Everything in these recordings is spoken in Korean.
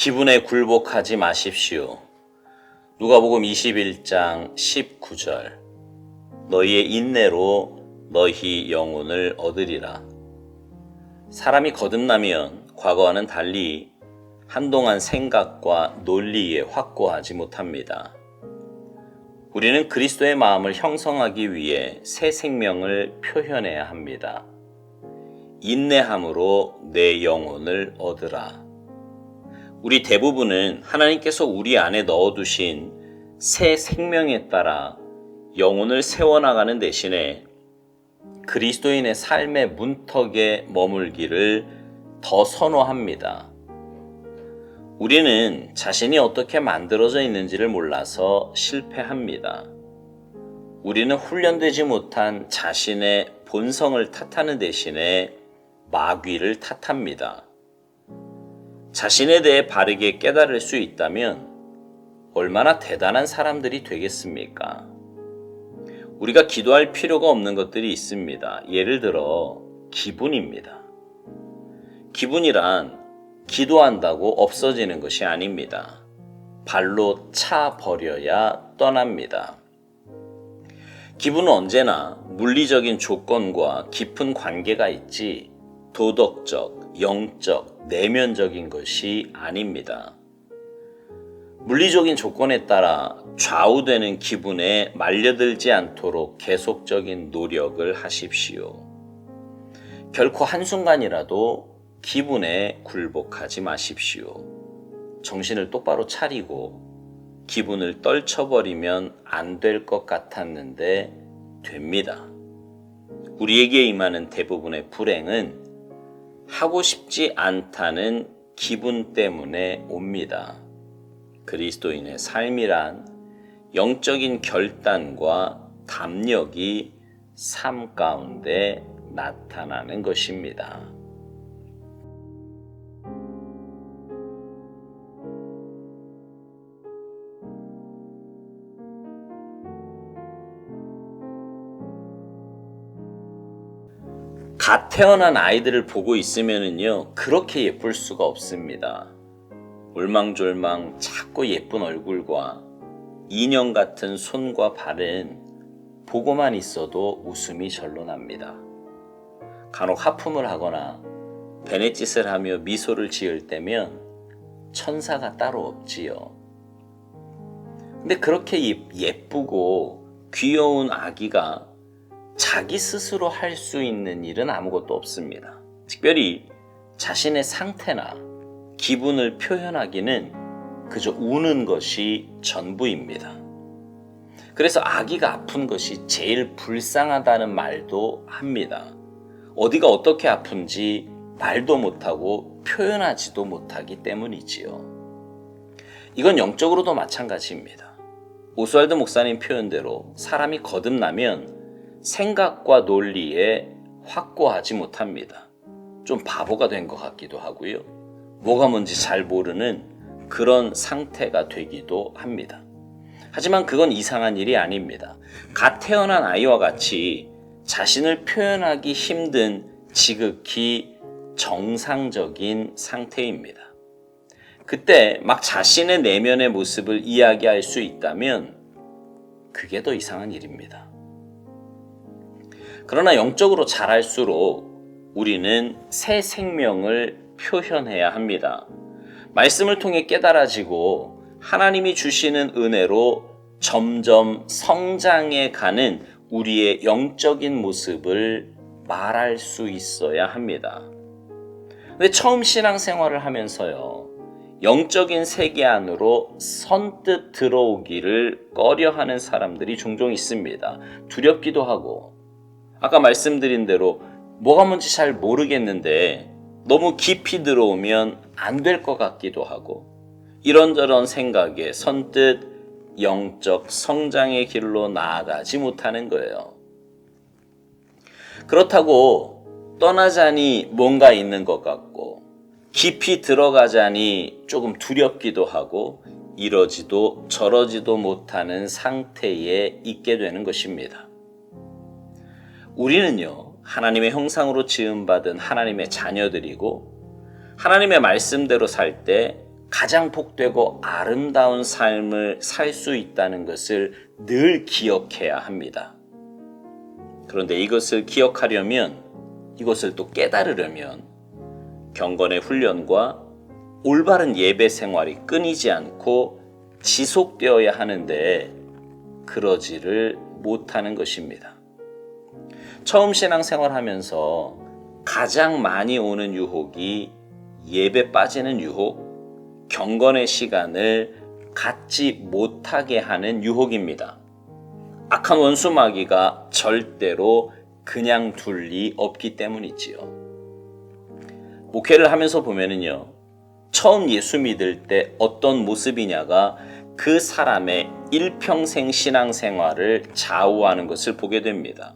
기분에 굴복하지 마십시오. 누가복음 21장 19절. 너희의 인내로 너희 영혼을 얻으리라. 사람이 거듭나면 과거와는 달리 한동안 생각과 논리에 확고하지 못합니다. 우리는 그리스도의 마음을 형성하기 위해 새 생명을 표현해야 합니다. 인내함으로 내 영혼을 얻으라. 우리 대부분은 하나님께서 우리 안에 넣어두신 새 생명에 따라 영혼을 세워나가는 대신에 그리스도인의 삶의 문턱에 머물기를 더 선호합니다. 우리는 자신이 어떻게 만들어져 있는지를 몰라서 실패합니다. 우리는 훈련되지 못한 자신의 본성을 탓하는 대신에 마귀를 탓합니다. 자신에 대해 바르게 깨달을 수 있다면 얼마나 대단한 사람들이 되겠습니까? 우리가 기도할 필요가 없는 것들이 있습니다. 예를 들어 기분입니다. 기분이란 기도한다고 없어지는 것이 아닙니다. 발로 차 버려야 떠납니다. 기분은 언제나 물리적인 조건과 깊은 관계가 있지 도덕적, 영적, 내면적인 것이 아닙니다. 물리적인 조건에 따라 좌우되는 기분에 말려들지 않도록 계속적인 노력을 하십시오. 결코 한순간이라도 기분에 굴복하지 마십시오. 정신을 똑바로 차리고 기분을 떨쳐버리면 안 될 것 같았는데 됩니다. 우리에게 임하는 대부분의 불행은 하고 싶지 않다는 기분 때문에 옵니다. 그리스도인의 삶이란 영적인 결단과 담력이 삶 가운데 나타나는 것입니다. 갓 태어난 아이들을 보고 있으면요 그렇게 예쁠 수가 없습니다. 올망졸망 작고 예쁜 얼굴과 인형 같은 손과 발은 보고만 있어도 웃음이 절로 납니다. 간혹 하품을 하거나 베넷짓을 하며 미소를 지을 때면 천사가 따로 없지요. 근데 그렇게 예쁘고 귀여운 아기가 자기 스스로 할 수 있는 일은 아무것도 없습니다. 특별히 자신의 상태나 기분을 표현하기는 그저 우는 것이 전부입니다. 그래서 아기가 아픈 것이 제일 불쌍하다는 말도 합니다. 어디가 어떻게 아픈지 말도 못하고 표현하지도 못하기 때문이지요. 이건 영적으로도 마찬가지입니다. 오스왈드 목사님 표현대로 사람이 거듭나면 생각과 논리에 확고하지 못합니다. 좀 바보가 된 것 같기도 하고요. 뭐가 뭔지 잘 모르는 그런 상태가 되기도 합니다. 하지만 그건 이상한 일이 아닙니다. 갓 태어난 아이와 같이 자신을 표현하기 힘든 지극히 정상적인 상태입니다. 그때 막 자신의 내면의 모습을 이야기할 수 있다면 그게 더 이상한 일입니다. 그러나 영적으로 자랄수록 우리는 새 생명을 표현해야 합니다. 말씀을 통해 깨달아지고 하나님이 주시는 은혜로 점점 성장해 가는 우리의 영적인 모습을 말할 수 있어야 합니다. 근데 처음 신앙생활을 하면서요, 영적인 세계 안으로 선뜻 들어오기를 꺼려하는 사람들이 종종 있습니다. 두렵기도 하고, 아까 말씀드린 대로 뭐가 뭔지 잘 모르겠는데 너무 깊이 들어오면 안 될 것 같기도 하고, 이런저런 생각에 선뜻 영적 성장의 길로 나아가지 못하는 거예요. 그렇다고 떠나자니 뭔가 있는 것 같고, 깊이 들어가자니 조금 두렵기도 하고, 이러지도 저러지도 못하는 상태에 있게 되는 것입니다. 우리는요, 하나님의 형상으로 지음받은 하나님의 자녀들이고, 하나님의 말씀대로 살 때 가장 복되고 아름다운 삶을 살 수 있다는 것을 늘 기억해야 합니다. 그런데 이것을 기억하려면, 이것을 또 깨달으려면 경건의 훈련과 올바른 예배 생활이 끊이지 않고 지속되어야 하는데 그러지를 못하는 것입니다. 처음 신앙생활 하면서 가장 많이 오는 유혹이 예배 빠지는 유혹, 경건의 시간을 갖지 못하게 하는 유혹입니다. 악한 원수 마귀가 절대로 그냥 둘 리 없기 때문이지요. 목회를 하면서 보면은요, 처음 예수 믿을 때 어떤 모습이냐가 그 사람의 일평생 신앙생활을 좌우하는 것을 보게 됩니다.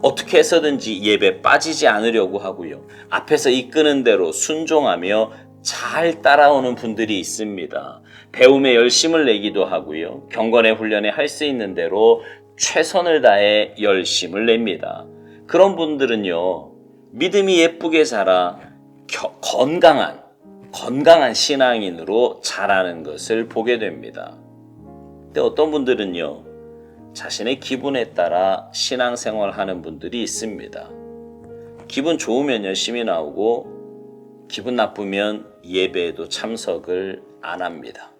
어떻게 해서든지 예배 빠지지 않으려고 하고요, 앞에서 이끄는 대로 순종하며 잘 따라오는 분들이 있습니다. 배움에 열심을 내기도 하고요, 경건의 훈련에 할 수 있는 대로 최선을 다해 열심을 냅니다. 그런 분들은요, 믿음이 예쁘게 자라 건강한 신앙인으로 자라는 것을 보게 됩니다. 근데 어떤 분들은요, 자신의 기분에 따라 신앙생활하는 분들이 있습니다. 기분 좋으면 열심히 나오고 기분 나쁘면 예배에도 참석을 안 합니다.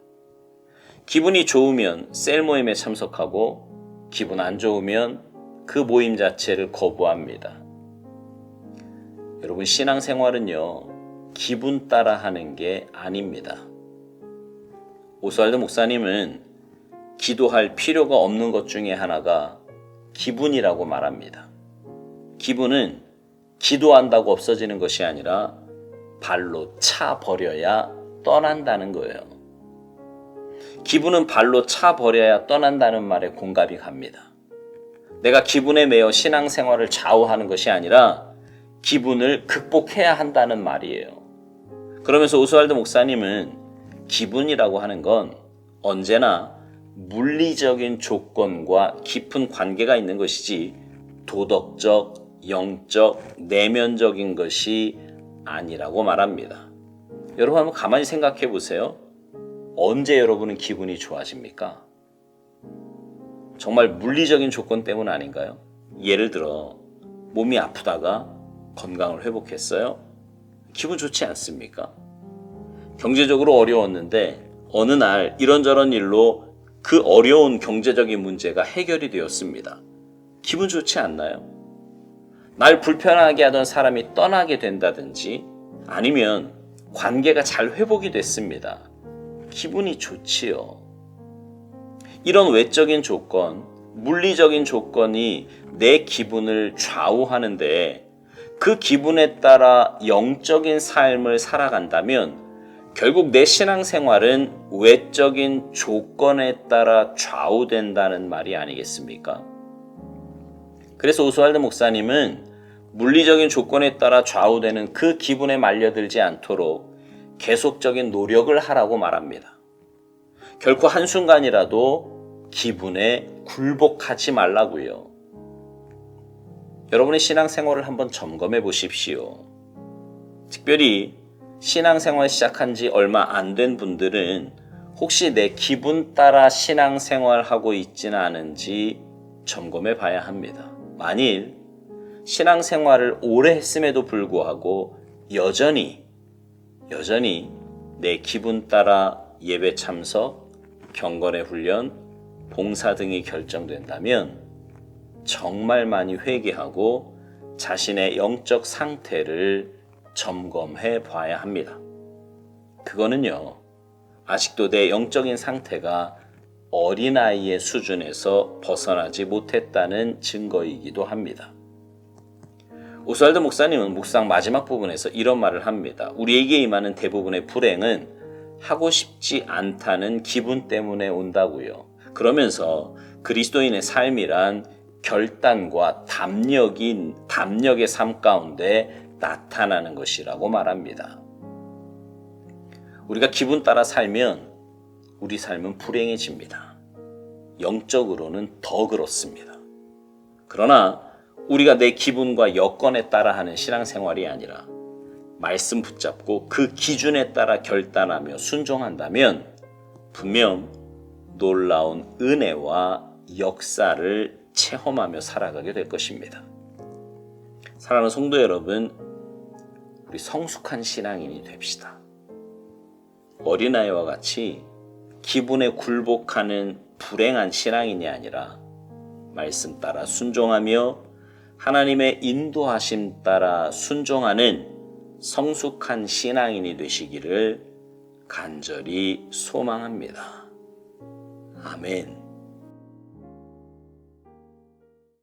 기분이 좋으면 셀 모임에 참석하고 기분 안 좋으면 그 모임 자체를 거부합니다. 여러분, 신앙생활은요, 기분 따라 하는 게 아닙니다. 오스왈드 목사님은 기도할 필요가 없는 것 중에 하나가 기분이라고 말합니다. 기분은 기도한다고 없어지는 것이 아니라 발로 차 버려야 떠난다는 거예요. 기분은 발로 차 버려야 떠난다는 말에 공감이 갑니다. 내가 기분에 매여 신앙생활을 좌우하는 것이 아니라 기분을 극복해야 한다는 말이에요. 그러면서 오스왈드 목사님은 기분이라고 하는 건 언제나 물리적인 조건과 깊은 관계가 있는 것이지 도덕적, 영적, 내면적인 것이 아니라고 말합니다. 여러분, 한번 가만히 생각해 보세요. 언제 여러분은 기분이 좋아집니까? 정말 물리적인 조건 때문 아닌가요? 예를 들어 몸이 아프다가 건강을 회복했어요. 기분 좋지 않습니까? 경제적으로 어려웠는데 어느 날 이런저런 일로 그 어려운 경제적인 문제가 해결이 되었습니다. 기분 좋지 않나요? 날 불편하게 하던 사람이 떠나게 된다든지 아니면 관계가 잘 회복이 됐습니다. 기분이 좋지요. 이런 외적인 조건, 물리적인 조건이 내 기분을 좌우하는데 그 기분에 따라 영적인 삶을 살아간다면 결국 내 신앙생활은 외적인 조건에 따라 좌우된다는 말이 아니겠습니까? 그래서 오스왈드 목사님은 물리적인 조건에 따라 좌우되는 그 기분에 말려들지 않도록 계속적인 노력을 하라고 말합니다. 결코 한순간이라도 기분에 굴복하지 말라고요. 여러분의 신앙생활을 한번 점검해 보십시오. 특별히 신앙생활 시작한 지 얼마 안 된 분들은 혹시 내 기분 따라 신앙생활하고 있지는 않은지 점검해 봐야 합니다. 만일 신앙생활을 오래 했음에도 불구하고 여전히 내 기분 따라 예배 참석, 경건의 훈련, 봉사 등이 결정된다면 정말 많이 회개하고 자신의 영적 상태를 점검해 봐야 합니다. 그거는요, 아직도 내 영적인 상태가 어린아이의 수준에서 벗어나지 못했다는 증거이기도 합니다. 오스왈드 목사님은 묵상 마지막 부분에서 이런 말을 합니다. 우리에게 임하는 대부분의 불행은 하고 싶지 않다는 기분 때문에 온다고요. 그러면서 그리스도인의 삶이란 결단과 담력의 삶 가운데 나타나는 것이라고 말합니다. 우리가 기분 따라 살면 우리 삶은 불행해집니다. 영적으로는 더 그렇습니다. 그러나 우리가 내 기분과 여건에 따라 하는 신앙생활이 아니라 말씀 붙잡고 그 기준에 따라 결단하며 순종한다면 분명 놀라운 은혜와 역사를 체험하며 살아가게 될 것입니다. 사랑하는 성도 여러분, 우리 성숙한 신앙인이 됩시다. 어린아이와 같이 기분에 굴복하는 불행한 신앙인이 아니라 말씀 따라 순종하며 하나님의 인도하심 따라 순종하는 성숙한 신앙인이 되시기를 간절히 소망합니다. 아멘.